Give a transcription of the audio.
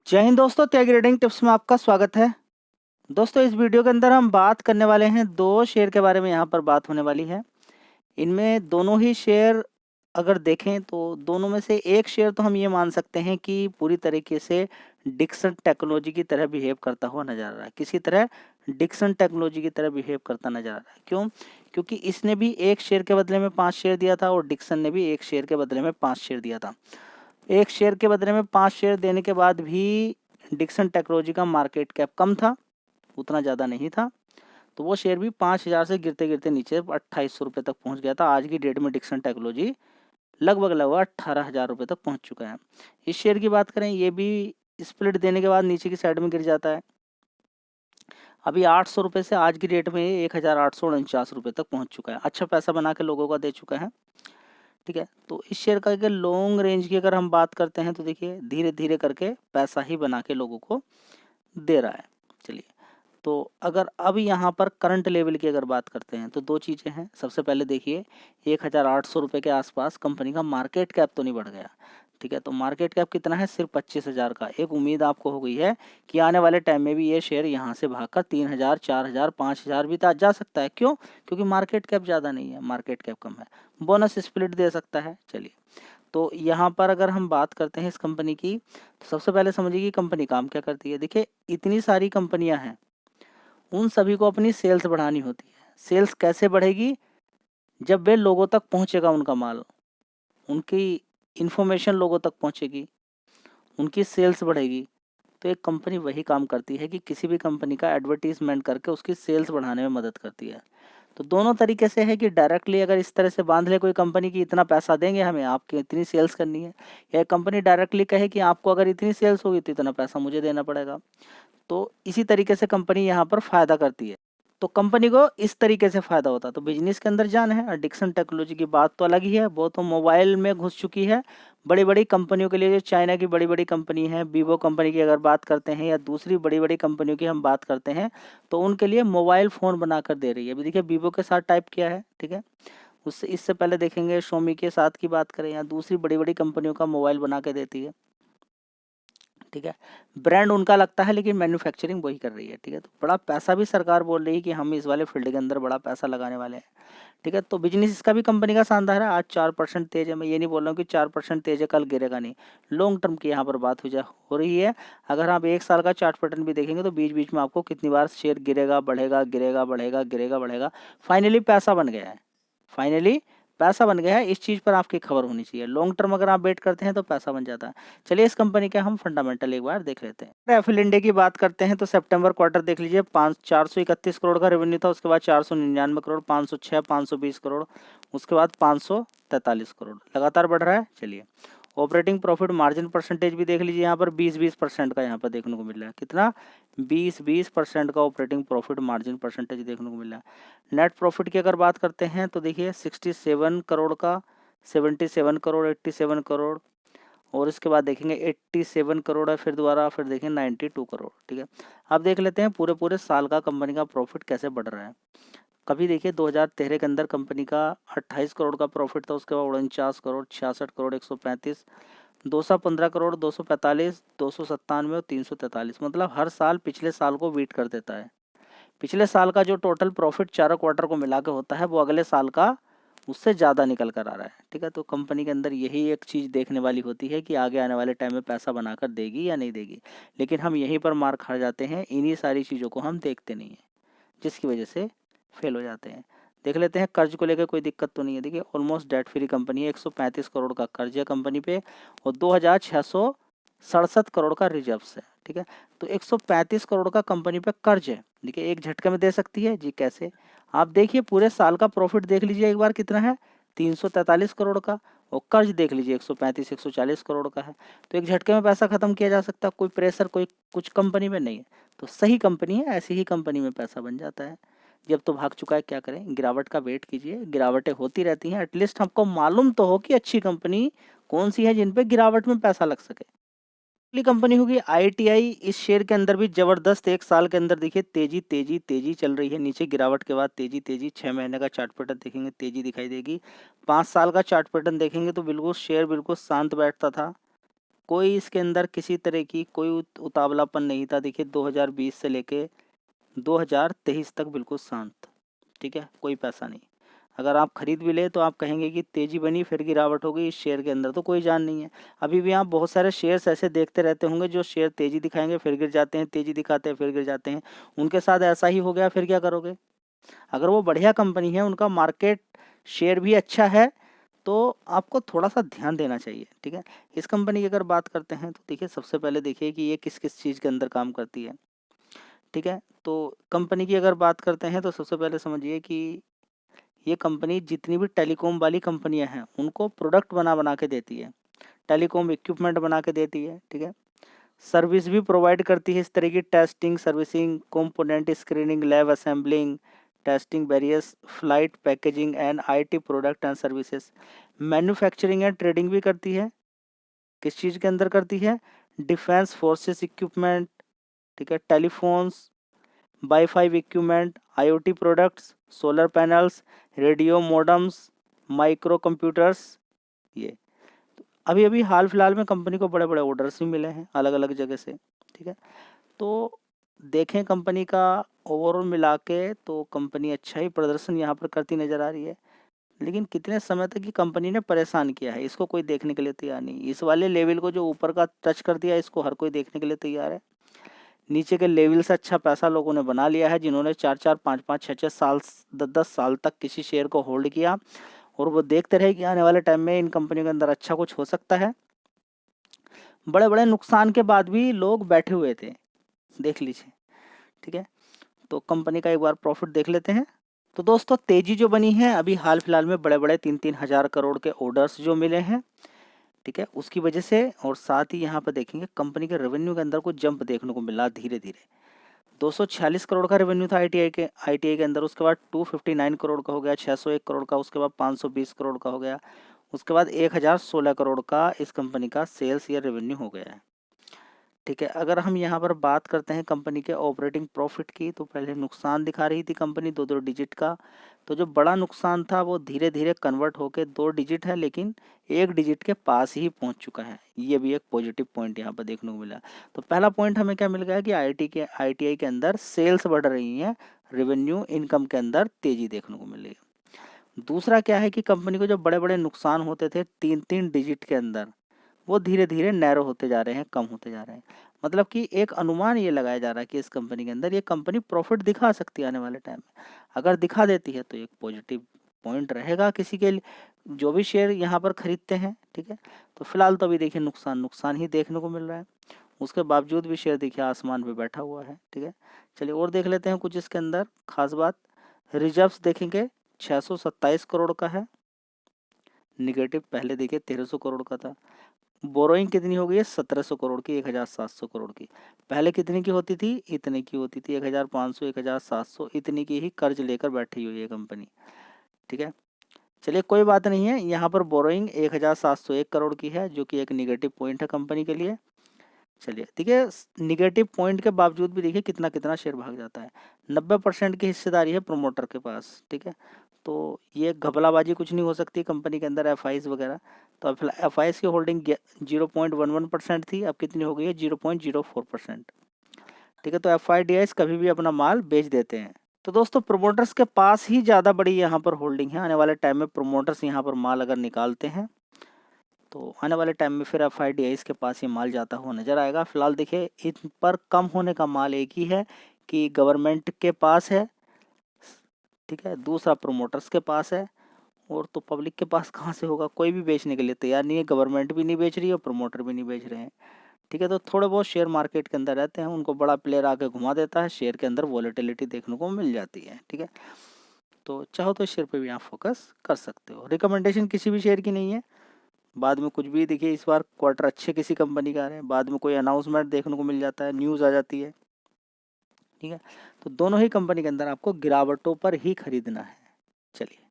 जय हिंद दोस्तों, त्यागी trading tips में आपका स्वागत है। दोस्तों, इस वीडियो के अंदर हम बात करने वाले हैं दो शेयर के बारे में। यहाँ पर बात होने वाली है। इनमें दोनों ही शेयर अगर देखें तो दोनों में से एक शेयर तो हम ये मान सकते हैं कि पूरी तरीके से डिक्सन टेक्नोलॉजी की तरह बिहेव करता हुआ नजर आ रहा है। किसी तरह डिक्सन टेक्नोलॉजी की तरह बिहेव करता नजर आ रहा है। क्यों? क्योंकि इसने भी एक शेयर के बदले में 5 शेयर दिया था और डिक्सन ने भी एक शेयर के बदले में 5 शेयर दिया था। एक शेयर के बदले में 5 शेयर देने के बाद भी डिक्सन टेक्नोलॉजी का मार्केट कैप कम था, उतना ज़्यादा नहीं था। तो वो शेयर भी 5000 से गिरते गिरते नीचे 2800 रुपये तक पहुंच गया था। आज की डेट में डिक्सन टेक्नोलॉजी लगभग 18,000 रुपये तक पहुंच चुका है। इस शेयर की बात करें, ये भी स्प्लिट देने के बाद नीचे की साइड में गिर जाता है। अभी 800 रुपये से आज की डेट में 1849 रुपये तक पहुंच चुका है। अच्छा पैसा बना के लोगों का दे चुका है। ठीक है, तो इस शेयर का अगर लॉन्ग रेंज की अगर हम बात करते हैं तो देखिए धीरे धीरे करके पैसा ही बना के लोगों को दे रहा है। चलिए, तो अगर अब यहाँ पर करंट लेवल की अगर बात करते हैं तो दो चीज़ें हैं। सबसे पहले देखिए 1800 रुपये के आसपास कंपनी का मार्केट कैप तो नहीं बढ़ गया। ठीक है, तो मार्केट कैप कितना है? सिर्फ 25,000 का। एक उम्मीद आपको हो गई है कि आने वाले टाइम में भी ये शेयर यहाँ से भागकर 3,000, 4,000, 5,000 भी जा सकता है। क्यों? क्योंकि मार्केट कैप ज़्यादा नहीं है, मार्केट कैप कम है। बोनस स्प्लिट दे सकता है। चलिए, तो यहाँ पर अगर हम बात करते हैं इस कंपनी की, तो सबसे पहले समझिए कि कंपनी काम क्या करती है। देखिए, इतनी सारी कंपनियां हैं, उन सभी को अपनी सेल्स बढ़ानी होती है। सेल्स कैसे बढ़ेगी? जब वे लोगों तक पहुंचेगा, उनका माल, उनकी इंफॉर्मेशन लोगों तक पहुंचेगी, उनकी सेल्स बढ़ेगी। तो एक कंपनी वही काम करती है कि किसी भी कंपनी का एडवर्टीजमेंट करके उसकी सेल्स बढ़ाने में मदद करती है। तो दोनों तरीके से है कि डायरेक्टली अगर इस तरह से बांध ले कोई कंपनी की इतना पैसा देंगे हमें, आपकी इतनी सेल्स करनी है, या कंपनी डायरेक्टली कहे कि आपको अगर इतनी सेल्स होगी तो इतना पैसा मुझे देना पड़ेगा। तो इसी तरीके से कंपनी यहाँ पर फायदा करती है। तो कंपनी को इस तरीके से फायदा होता है। तो बिजनेस के अंदर जान है। डिक्सन टेक्नोलॉजी की बात तो अलग ही है, वो तो मोबाइल में घुस चुकी है। बड़ी बड़ी कंपनियों के लिए, जो चाइना की बड़ी बड़ी कंपनी है, वीवो कंपनी की अगर बात करते हैं या दूसरी बड़ी बड़ी कंपनियों की हम बात करते हैं, तो उनके लिए मोबाइल फ़ोन बनाकर दे रही है। अभी देखिए वीवो के साथ टाइप किया है। ठीक है, उससे इससे पहले देखेंगे शोमी के साथ की बात करें या दूसरी बड़ी बड़ी कंपनियों का मोबाइल बना के देती है। ठीक है, ब्रांड उनका लगता है लेकिन मैन्युफैक्चरिंग वही कर रही है। ठीक है, तो बड़ा पैसा भी सरकार बोल रही है कि हम इस वाले फील्ड के अंदर बड़ा पैसा लगाने वाले हैं। ठीक है, तो बिजनेस इसका भी कंपनी का शानदार है। आज 4% तेज है। मैं ये नहीं बोल रहा हूँ कि 4% तेज है कल गिरेगा नहीं। लॉन्ग टर्म की यहाँ पर बात हो रही है। अगर आप एक साल का चार्ट पैटर्न भी देखेंगे तो बीच बीच में आपको कितनी बार शेयर गिरेगा, बढ़ेगा, गिरेगा, बढ़ेगा, गिरेगा, बढ़ेगा, फाइनली पैसा बन गया है। फाइनली पैसा बन गया है। इस चीज़ पर आपकी खबर होनी चाहिए। लॉन्ग टर्म अगर आप वेट करते हैं तो पैसा बन जाता है। चलिए, इस कंपनी के हम फंडामेंटल एक बार देख लेते हैं। एफिल इंडिया की बात करते हैं तो सितंबर क्वार्टर देख लीजिए, 431 करोड़ का रेवेन्यू था। उसके बाद 499 करोड़, 506, 520 करोड़, उसके बाद 543 करोड़, लगातार बढ़ रहा है। चलिए, ऑपरेटिंग प्रॉफिट मार्जिन परसेंटेज भी देख लीजिए। यहाँ पर 20% का यहाँ पर देखने को मिल रहा है। कितना? 20% का ऑपरेटिंग प्रॉफिट मार्जिन परसेंटेज देखने को मिल रहा है। नेट प्रॉफिट की अगर बात करते हैं तो देखिए 67 करोड़ का, 77 करोड़, 87 करोड़, और इसके बाद देखेंगे 87 करोड़ है, फिर दोबारा फिर देखेंगे 92 करोड़। ठीक है, अब देख लेते हैं पूरे पूरे साल का कंपनी का प्रॉफिट कैसे बढ़ रहा है। कभी देखिए 2013 के अंदर कंपनी का 28 करोड़ का प्रॉफिट था। उसके बाद 49 करोड़, 66 करोड़, 135, 215 करोड़, 245, 297 और 343। मतलब हर साल पिछले साल को बीट कर देता है। पिछले साल का जो टोटल प्रॉफिट चारों क्वार्टर को मिला के होता है वो अगले साल का उससे ज़्यादा निकल कर आ रहा है। ठीक है, तो कंपनी के अंदर यही एक चीज़ देखने वाली होती है कि आगे आने वाले टाइम में पैसा बनाकर देगी या नहीं देगी। लेकिन हम यहीं पर मार खा जाते हैं, इन्हीं सारी चीज़ों को हम देखते नहीं हैं, जिसकी वजह से फेल हो जाते हैं। देख लेते हैं कर्ज को लेकर कोई दिक्कत तो नहीं है। देखिए ऑलमोस्ट डेट फ्री कंपनी है। 135 करोड़ का कर्ज है कंपनी पे और 2,667 करोड़ का रिजर्व्स है। ठीक है, तो 135 करोड़ का कंपनी पे कर्ज है। देखिए एक झटके में दे सकती है जी। कैसे? आप देखिए पूरे साल का प्रॉफिट देख लीजिए एक बार कितना है, 343 करोड़ का, और कर्ज देख लीजिए 135 140 करोड़ का है। तो एक झटके में पैसा खत्म किया जा सकता है। कोई प्रेशर कोई कुछ कंपनी में नहीं है। तो सही कंपनी है, ऐसी ही कंपनी में पैसा बन जाता है। जब तो भाग चुका है, क्या करें? गिरावट का वेट कीजिए, गिरावटें होती रहती हैं। एटलीस्ट हमको मालूम तो हो कि अच्छी कंपनी कौन सी है जिन पे गिरावट में पैसा लग सके। अगली कंपनी होगी आईटीआई। इस शेयर के अंदर भी जबरदस्त एक साल के अंदर देखिए तेजी तेजी तेजी चल रही है। नीचे गिरावट के बाद तेजी तेजी, 6 महीने का चार्ट पैटर्न देखेंगे तेजी दिखाई देगी। 5 साल का चार्ट पैटर्न देखेंगे तो बिल्कुल शेयर बिल्कुल शांत बैठता था। कोई इसके अंदर किसी तरह की कोई उतावलापन नहीं था। देखिए 2020 से लेके 2023 तक बिल्कुल शांत, ठीक है, कोई पैसा नहीं। अगर आप खरीद भी ले तो आप कहेंगे कि तेज़ी बनी फिर गिरावट हो गई, इस शेयर के अंदर तो कोई जान नहीं है। अभी भी आप बहुत सारे शेयर्स ऐसे देखते रहते होंगे जो शेयर तेज़ी दिखाएंगे फिर गिर जाते हैं, तेज़ी दिखाते हैं फिर गिर जाते हैं। उनके साथ ऐसा ही हो गया, फिर क्या करोगे? अगर वो बढ़िया कंपनी है, उनका मार्केट शेयर भी अच्छा है, तो आपको थोड़ा-सा ध्यान देना चाहिए, ठीक है? इस कंपनी की अगर बात करते हैं तो देखिए सबसे पहले देखिए कि ये किस-किस चीज़ के अंदर काम करती है, ठीक है? तो कंपनी की अगर बात करते हैं तो सबसे पहले समझिए कि ये कंपनी जितनी भी टेलीकॉम वाली कंपनियाँ हैं, उनको प्रोडक्ट बना-बना के देती है। टेलीकॉम इक्विपमेंट बना के देती है, ठीक है? सर्विस भी प्रोवाइड करती है इस तरह की testing, servicing, component screening, lab assembling, testing, various flight packaging and IT product and services. Manufacturing and trading भी करती है। किस चीज़ के अंदर करती है? डिफेंस फोर्सेस इक्विपमेंट, ठीक है, telephones, wifi equipment, IoT products, solar panels, radio modems, micro computers. ये अभी अभी हाल फिलहाल में कंपनी को बड़े बड़े ऑर्डर्स भी मिले हैं अलग अलग जगह से, ठीक है। तो देखें कंपनी का ओवरऑल मिला के तो कंपनी अच्छा ही प्रदर्शन यहाँ पर करती नज़र आ रही है, लेकिन कितने समय तक ये कंपनी ने परेशान किया है इसको कोई देखने के लिए तैयार नहीं। इस वाले लेवल को जो ऊपर का टच कर दिया इसको हर कोई देखने के लिए तैयार है। नीचे के लेवल से अच्छा पैसा लोगों ने बना लिया है, जिन्होंने 4-4, 5-5, 6-6 साल, 10-10 साल तक किसी शेयर को होल्ड किया और वो देखते रहे कि आने वाले टाइम में इन कंपनियों के अंदर अच्छा कुछ हो सकता है। बड़े बड़े नुकसान के बाद भी लोग बैठे हुए थे, देख लीजिए, ठीक है। तो कंपनी का एक बार प्रॉफिट देख लेते हैं। तो दोस्तों तेजी जो बनी है अभी हाल फिलहाल में बड़े बड़े 3-3 हज़ार करोड़ के ऑर्डर्स जो मिले हैं, ठीक है, उसकी वजह से, और साथ ही यहाँ पर देखेंगे कंपनी के रेवेन्यू के अंदर कुछ जंप देखने को मिला धीरे धीरे। 246 करोड़ का रेवेन्यू था आईटीआई के अंदर, उसके बाद 259 करोड़ का हो गया, 601 करोड़ का, उसके बाद 520 करोड़ का हो गया, उसके बाद 1016 करोड़ का इस कंपनी का सेल्स या रेवेन्यू हो गया है, ठीक है। अगर हम यहाँ पर बात करते हैं कंपनी के ऑपरेटिंग प्रॉफिट की, तो पहले नुकसान दिखा रही थी कंपनी 2-2 डिजिट का, तो जो बड़ा नुकसान था वो धीरे धीरे कन्वर्ट होकर 2 डिजिट है, लेकिन 1 डिजिट के पास ही पहुँच चुका है। ये भी एक पॉजिटिव पॉइंट यहाँ पर देखने को मिला। तो पहला पॉइंट हमें क्या मिल गया कि आईटीआई के अंदर सेल्स बढ़ रही हैं, रेवेन्यू इनकम के अंदर तेजी देखने को मिली। दूसरा क्या है कि कंपनी को जो बड़े बड़े नुकसान होते थे 3-3 डिजिट के अंदर, वो धीरे धीरे नैरो होते जा रहे हैं, कम होते जा रहे हैं। मतलब कि एक अनुमान ये लगाया जा रहा है कि इस कंपनी के अंदर ये कंपनी प्रॉफिट दिखा सकती है आने वाले टाइम में। अगर दिखा देती है तो एक पॉजिटिव पॉइंट रहेगा किसी के लिए, जो भी शेयर यहाँ पर खरीदते हैं, ठीक है। तो फिलहाल तो अभी देखिए नुकसान ही देखने को मिल रहा है, उसके बावजूद भी शेयर देखिए आसमान पे बैठा हुआ है, ठीक है। चलिए और देख लेते हैं कुछ इसके अंदर खास बात। रिजर्व्स देखेंगे 627 करोड़ का है, निगेटिव पहले देखिए 1300 करोड़ का था। बोरोइंग कितनी हो गई है? 1700 करोड़ की, 1700 करोड़ की। पहले कितने की होती थी? इतने की होती थी, 1500, 1700, इतनी की ही कर्ज लेकर बैठी हुई है कंपनी, ठीक है। चलिए कोई बात नहीं है, यहाँ पर बोरोइंग 1701 करोड़ की है, जो कि एक निगेटिव पॉइंट है कंपनी के लिए। चलिए देखिए निगेटिव पॉइंट के बावजूद भी देखिए कितना कितना शेयर भाग जाता है। 90% की हिस्सेदारी है प्रोमोटर के पास, ठीक है। तो ये घपलाबाजी कुछ नहीं हो सकती कंपनी के अंदर, एफआईज वगैरह। तो अब एफआईज की होल्डिंग 0.11% थी, अब कितनी हो गई है? 0.04%, ठीक है। तो एफआईडीआईज कभी भी अपना माल बेच देते हैं। तो दोस्तों प्रोमोटर्स के पास ही ज़्यादा बड़ी यहाँ पर होल्डिंग है। आने वाले टाइम में प्रोमोटर्स यहाँ पर माल अगर निकालते हैं तो आने वाले टाइम में फिर एफआईडीआईज के पास ये माल जाता हुआ नजर आएगा। फिलहाल देखिए इन पर कम होने का माल एक ही है कि गवर्नमेंट के पास है, ठीक है, दूसरा प्रोमोटर्स के पास है, और तो पब्लिक के पास कहाँ से होगा? कोई भी बेचने के लिए तैयार नहीं है, गवर्नमेंट भी नहीं बेच रही है और प्रोमोटर भी नहीं बेच रहे हैं, ठीक है। तो थोड़े बहुत शेयर मार्केट के अंदर रहते हैं, उनको बड़ा प्लेयर आके घुमा देता है, शेयर के अंदर वॉलेटिलिटी देखने को मिल जाती है, ठीक है। तो चाहो तो शेयर पे भी आप फोकस कर सकते हो। रिकमेंडेशन किसी भी शेयर की नहीं है, बाद में कुछ भी देखिए इस बार क्वार्टर अच्छे किसी कंपनी का आ रहे हैं, बाद में कोई अनाउंसमेंट देखने को मिल जाता है, न्यूज़ आ जाती है, ठीक है। तो दोनों ही कंपनी के अंदर आपको गिरावटों पर ही खरीदना है। चलिए।